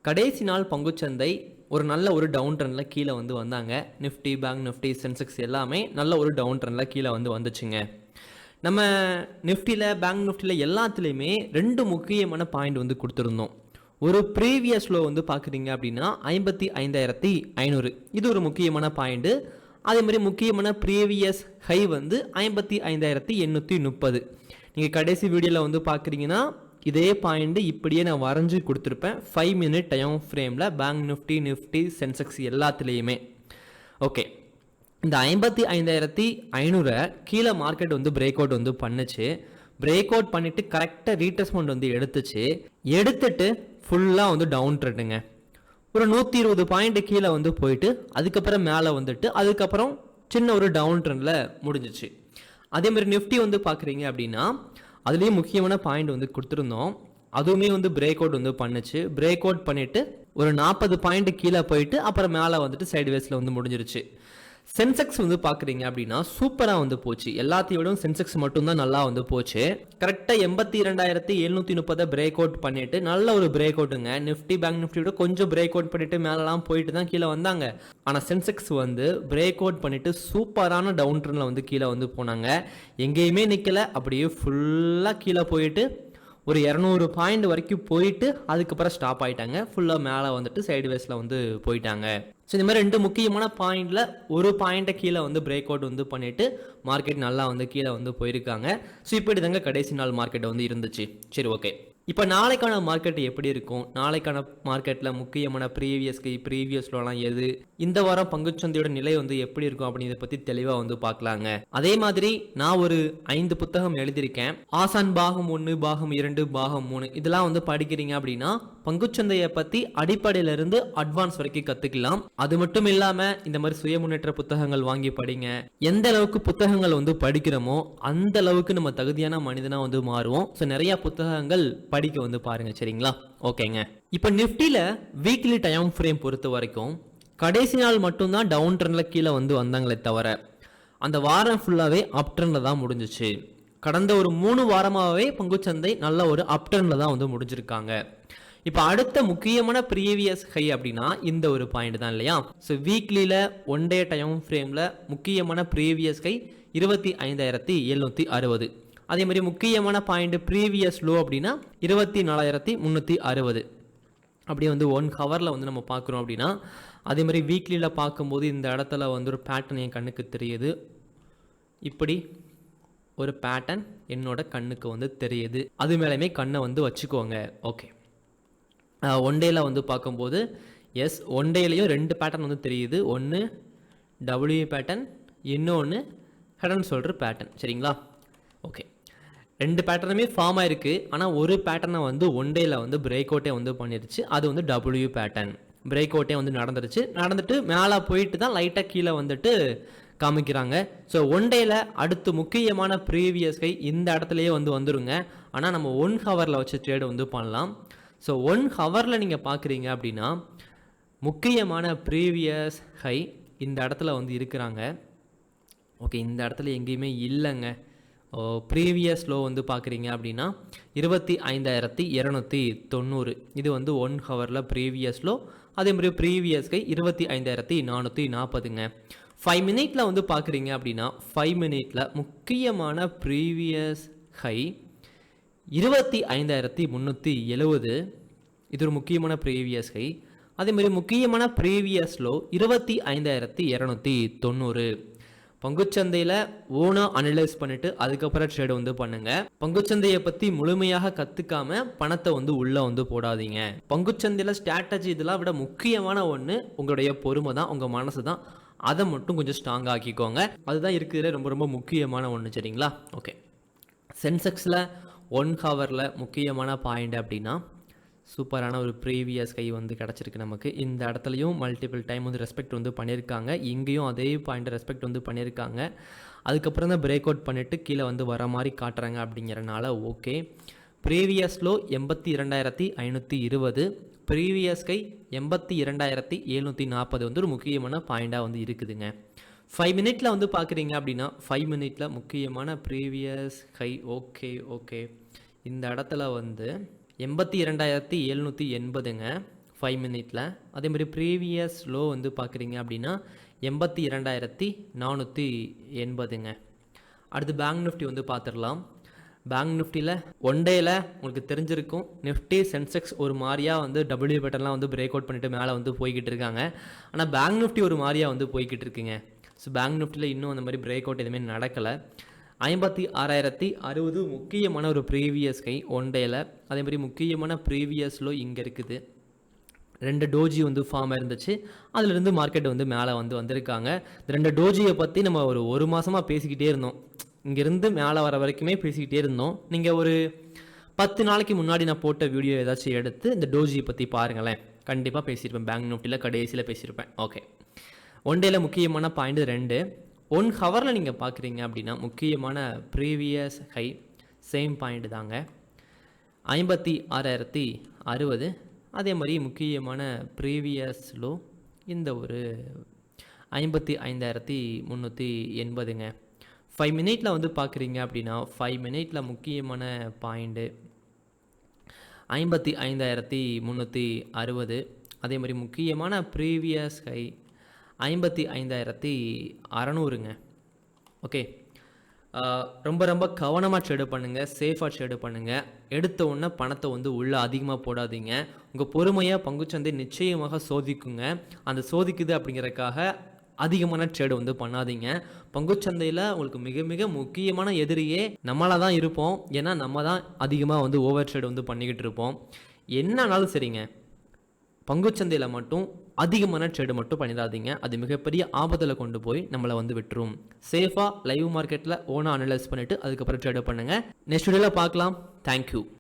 கடைசி நாள் பங்குச்சந்தை ஒரு நல்ல ஒரு டவுன் ட்ரெண்டில் கீழே வந்தாங்க. நிஃப்டி, பேங்க் நிஃப்டி, சென்செக்ஸ் எல்லாமே நல்ல ஒரு டவுன் ட்ரெண்டில் கீழே வந்துச்சுங்க. நம்ம நிஃப்டியில், பேங்க் நிஃப்டியில் எல்லாத்துலேயுமே 2 முக்கியமான பாயிண்ட் கொடுத்துருந்தோம். ஒரு ப்ரீவியஸ் லோ பார்க்குறீங்க அப்படின்னா 55,500, இது ஒரு முக்கியமான பாயிண்ட்டு. அதே மாதிரி முக்கியமான ப்ரீவியஸ் ஹை 55,830. நீங்கள் கடைசி வீடியோவில் பார்க்குறீங்கன்னா இதே பாயிண்ட் இப்படியே நான் வரைஞ்சி கொடுத்துருப்பேன் 5 மினிட் டைம் ஃப்ரேமில் பேங்க் நிஃப்டி, சென்செக்ஸ் எல்லாத்துலேயுமே. ஓகே, இந்த 55,500 கீழே மார்க்கெட் பிரேக் அவுட் பண்ணுச்சு. பிரேக் அவுட் பண்ணிவிட்டு கரெக்டாக ரீட்ரேஸ்மெண்ட் எடுத்துச்சு. எடுத்துட்டு ஃபுல்லாக டவுன் ட்ரெண்டுங்க. ஒரு 120 பாயிண்ட் கீழே போயிட்டு அதுக்கப்புறம் மேலே அதுக்கப்புறம் சின்ன ஒரு டவுன் ட்ரெண்டில் முடிஞ்சிச்சு. அதே மாதிரி நிஃப்டி பார்க்குறீங்க அப்படின்னா அதுலேயும் முக்கியமான பாயிண்ட் கொடுத்துருந்தோம். அதுவுமே பிரேக் அவுட் பண்ணுச்சு. பிரேக் அவுட் பண்ணிவிட்டு ஒரு 40 பாயிண்ட் கீழே போயிட்டு அப்புறம் மேலே சைட்வேஸில் முடிஞ்சிருச்சு. சென்செக்ஸ் பார்க்குறீங்க அப்படின்னா சூப்பராக போச்சு. எல்லாத்தையும் விட சென்செக்ஸ் மட்டும்தான் நல்லா போச்சு. கரெக்டாக 82,730 பிரேக் அவுட் பண்ணிட்டு நல்ல ஒரு பிரேக் அவுட்டுங்க. நிஃப்டி, பேங்க் நிஃப்டியோட கொஞ்சம் பிரேக் அவுட் பண்ணிட்டு மேலெலாம் போயிட்டு தான் கீழே வந்தாங்க. ஆனால் சென்செக்ஸ் பிரேக் அவுட் பண்ணிட்டு சூப்பரான டவுன் ட்ரெண்டில் கீழே போனாங்க. எங்கேயுமே நிற்கலை, அப்படியே ஃபுல்லாக கீழே போயிட்டு ஒரு 200 பாயிண்ட் வரைக்கும் போயிட்டு அதுக்கப்புறம் ஸ்டாப் ஆகிட்டாங்க. ஃபுல்லாக மேலே சைட்வேஸில் போயிட்டாங்க. ஸோ இந்த மாதிரி 2 முக்கியமான பாயிண்டில் ஒரு பாயிண்ட்டை கீழே பிரேக் அவுட் பண்ணிவிட்டு மார்க்கெட் நல்லா கீழே போயிருக்காங்க. ஸோ இப்படி தாங்க கடைசி நாள் மார்க்கெட் இருந்துச்சு. சரி, ஓகே. இப்போ நாளைக்கான மார்க்கெட் எப்படி இருக்கும்? நாளைக்கான மார்க்கெட்டில் முக்கியமான ப்ரீவியஸ் லோலாம் எது? இந்த வாரம் பங்குச்சந்தையோட நிலை எப்படி இருக்கும் அப்படிங்கிறத பற்றி தெளிவாக பார்க்கலாங்க. அதே மாதிரி நான் ஒரு 5 புத்தகம் எழுதியிருக்கேன். ஆசான் பாகம் 1, பாகம் 2, பாகம் 3 இதெல்லாம் படிக்கிறீங்க அப்படின்னா பங்குச்சந்தையை பற்றி அடிப்படையிலிருந்து அட்வான்ஸ் வரைக்கும் கற்றுக்கலாம். அது மட்டும் இல்லாமல் இந்த மாதிரி சுய முன்னேற்ற புத்தகங்கள் வாங்கி படிங்க. எந்த அளவுக்கு புத்தகங்கள் படிக்கிறோமோ அந்த அளவுக்கு நம்ம தகுதியான மனிதனாக மாறுவோம். ஸோ நிறைய புத்தகங்கள் படிக்க பாருங்க, சரிங்களா? ஓகேங்க. இப்போ நிஃப்டியில் வீக்லி டைம் ஃப்ரேம் பொறுத்த வரைக்கும் கடைசி நாள் மட்டும்தான் டவுன் ட்ரெண்டில் கீழே வந்தாங்களே தவிர அந்த வாரம் ஃபுல்லாகவே அப் ட்ரெண்டில் தான் முடிஞ்சிச்சு. கடந்த ஒரு 3 வாரமாகவே பங்குச்சந்தை நல்ல ஒரு அப் ட்ரெண்டில் தான் முடிஞ்சிருக்காங்க. இப்போ அடுத்த முக்கியமான ப்ரீவியஸ் ஹை அப்படின்னா இந்த ஒரு பாயிண்ட் தான் இல்லையா? ஸோ வீக்லியில் 1 டே டைம் ஃப்ரேமில் முக்கியமான ப்ரீவியஸ் ஹை 25,760. அதே மாதிரி முக்கியமான பாயிண்ட் ப்ரீவியஸ் லோ அப்படின்னா 24,360. அப்படியே 1 ஹவரில் நம்ம பார்க்குறோம் அப்படின்னா அதே மாதிரி வீக்லியில் பார்க்கும்போது இந்த இடத்துல ஒரு பேட்டர்ன் என் கண்ணுக்கு தெரியுது. இப்படி ஒரு பேட்டர்ன் என்னோட கண்ணுக்கு தெரியுது. அது மேலேயுமே கண்ணை வச்சுக்கோங்க. ஓகே, 1 டேயில் பார்க்கும்போது எஸ் 1 டேலையும் 2 பேட்டர்ன் தெரியுது. ஒன்று டபிள்யூ பேட்டர்ன், இன்னொன்று ஹெட் அண்ட் ஷோல்டர் பேட்டர்ன், சரிங்களா? ஓகே, 2 பேட்டர்னுமே ஃபார்ம் ஆயிருக்கு. ஆனால் ஒரு பேட்டர்னை 1 டேயில் பிரேக் அவுட்டே பண்ணிருச்சு. அது டபிள்யூ பேட்டர்ன் பிரேக் அவுட்டே நடந்துருச்சு. நடந்துட்டு மேலே போயிட்டு தான் லைட்டாக கீழே காமிக்கிறாங்க. ஸோ 1 டேயில் அடுத்து முக்கியமான ப்ரீவியஸ் ஹை இந்த இடத்துலையே வந்துருங்க. ஆனால் நம்ம 1 ஹவரில் வச்சு ட்ரேடு பண்ணலாம். ஸோ 1 ஹவரில் நீங்கள் பார்க்குறீங்க அப்படின்னா முக்கியமான ப்ரீவியஸ் ஹை இந்த இடத்துல இருக்கிறாங்க. ஓகே, இந்த இடத்துல எங்கேயுமே இல்லைங்க. ப்ரீவியஸ் லோ பார்க்குறீங்க அப்படின்னா 25,290. இது 1 ஹவரில் ப்ரீவியஸ் லோ. அதே மாதிரி ப்ரீவியஸ் ஹை 25,440ங்க. 5 மினிட்ல பார்க்குறீங்க அப்படின்னா 5 மினிட்ல முக்கியமான ப்ரீவியஸ் ஹை 25,370. இது ஒரு முக்கியமான ப்ரீவியஸ் ஹை. அதே மாதிரி முக்கியமான ப்ரீவியஸ் லோ 25,290. பங்குச்சந்தையில் ஓனாக அனலைஸ் பண்ணிவிட்டு அதுக்கப்புறம் ட்ரேடு பண்ணுங்கள். பங்குச்சந்தையை பற்றி முழுமையாக கற்றுக்காம பணத்தை உள்ளே போடாதீங்க. பங்குச்சந்தையில் ஸ்ட்ராட்டஜி இதெல்லாம் விட முக்கியமான ஒன்று உங்களுடைய பொறுமை தான், உங்கள் மனசு தான். அதை மட்டும் கொஞ்சம் ஸ்ட்ராங் ஆக்கிக்கோங்க. அதுதான் இருக்கிற ரொம்ப ரொம்ப முக்கியமான ஒன்று, சரிங்களா? ஓகே, சென்செக்ஸில் 1 ஹவரில் முக்கியமான பாயிண்ட் அப்படின்னா சூப்பரான ஒரு ப்ரீவியஸ் ஹை கிடச்சிருக்கு நமக்கு. இந்த இடத்துலையும் மல்டிபிள் டைம் ரெஸ்பெக்ட் பண்ணியிருக்காங்க. இங்கேயும் அதே பாயிண்ட் ரெஸ்பெக்ட் பண்ணியிருக்காங்க. அதுக்கப்புறம் தான் பிரேக் அவுட் பண்ணிவிட்டு கீழே வர மாதிரி காட்டுறாங்க. அப்படிங்கிறனால okay, previous low 82,520, previous high 82,740 ஒரு முக்கியமான பாயிண்டாக இருக்குதுங்க. 5 மினிட்ல பார்க்குறீங்க அப்படின்னா 5 மினிட்ல முக்கியமான ப்ரீவியஸ் ஹை ஓகே இந்த இடத்துல 82,780ங்க. 5 மினிட்ல. அதே மாதிரி ப்ரீவியஸ் லோ வந்து பார்க்குறீங்க அப்படின்னா 82,480ங்க. அடுத்து பேங்க் நிஃப்டி வந்து பார்த்துடலாம். பேங்க் நிஃப்டியில் ஒன் டேயில் உங்களுக்கு தெரிஞ்சிருக்கும், நிஃப்டி சென்செக்ஸ் ஒரு மாதிரியாக வந்து டபிள்யூ பேட்டர்லாம் வந்து பிரேக் அவுட் பண்ணிட்டு மேலே வந்து போய்கிட்டு இருக்காங்க. ஆனால் பேங்க் நிஃப்டி ஒரு மாதிரியாக வந்து போய்கிட்டு இருக்குங்க. ஸோ பேங்க் நிஃப்டியில் இன்னும் அந்த மாதிரி பிரேக் அவுட் எதுவுமே நடக்கலை. 56,060 முக்கியமான ஒரு ப்ரீவியஸ் கை ஒன் டேயில். அதே மாதிரி முக்கியமான ப்ரீவியஸ் லோ இங்கே இருக்குது. 2 டோஜி வந்து ஃபார்ம் இருந்துச்சு. அதிலிருந்து மார்க்கெட் வந்து மேலே வந்து வந்திருக்காங்க. இந்த 2 டோஜியை பற்றி நம்ம ஒரு மாதமாக பேசிக்கிட்டே இருந்தோம். இங்கேருந்து மேலே வர வரைக்குமே பேசிக்கிட்டே இருந்தோம். நீங்கள் ஒரு 10 நாளைக்கு முன்னாடி நான் போட்ட வீடியோ ஏதாச்சும் எடுத்து இந்த டோஜியை பற்றி பாருங்களேன். கண்டிப்பாக பேசியிருப்பேன். பேங்க் நிஃப்டியில் கடைசியில் பேசியிருப்பேன். ஓகே, ஒன் டேயில் முக்கியமான பாயிண்ட் 2. 1 ஹவரில் நீங்கள் பார்க்குறீங்க அப்படின்னா முக்கியமான ப்ரீவியஸ் ஹை சேம் பாயிண்ட் தாங்க, 56,060. அதே மாதிரி முக்கியமான ப்ரீவியஸ் லோ இந்த ஒரு 55,380ங்க. 5 மினிட்ல வந்து பார்க்குறீங்க அப்படின்னா 5 மினிட்ல முக்கியமான பாயிண்ட்டு 55,360. அதே மாதிரி முக்கியமான ப்ரீவியஸ் ஹை 55,600ங்க. ஓகே, ரொம்ப ரொம்ப கவனமாக ட்ரேடு பண்ணுங்கள், சேஃபாக ட்ரேடு பண்ணுங்கள். எடுத்த உடனே பணத்தை வந்து உள்ளே அதிகமாக போடாதீங்க. உங்கள் பொறுமையாக பங்குச்சந்தை நிச்சயமாக சோதிக்குங்க. அந்த சோதிக்குது அப்படிங்கிறதுக்காக அதிகமான ட்ரேடு வந்து பண்ணாதீங்க. பங்குச்சந்தையில் உங்களுக்கு மிக மிக முக்கியமான எதிரியே நம்மளாக தான் இருப்போம். ஏன்னா நம்ம தான் அதிகமாக வந்து ஓவர் ட்ரேடு வந்து பண்ணிக்கிட்டு இருப்போம். என்னன்னாலும் சரிங்க, பங்குச்சந்தையில் மட்டும் அதிகமான ட்ரேடு மட்டும் பண்ணிடாதீங்க. அது மிகப்பெரிய ஆபத்தில் கொண்டு போய் நம்மளை வந்து விட்டுரும். சேஃபாக லைவ் மார்க்கெட்டில் ஓனாக அனலைஸ் பண்ணிவிட்டு அதுக்கப்புறம் ட்ரேடு பண்ணுங்கள். நெக்ஸ்ட் வீடியோவில் பார்க்கலாம். தேங்க்யூ.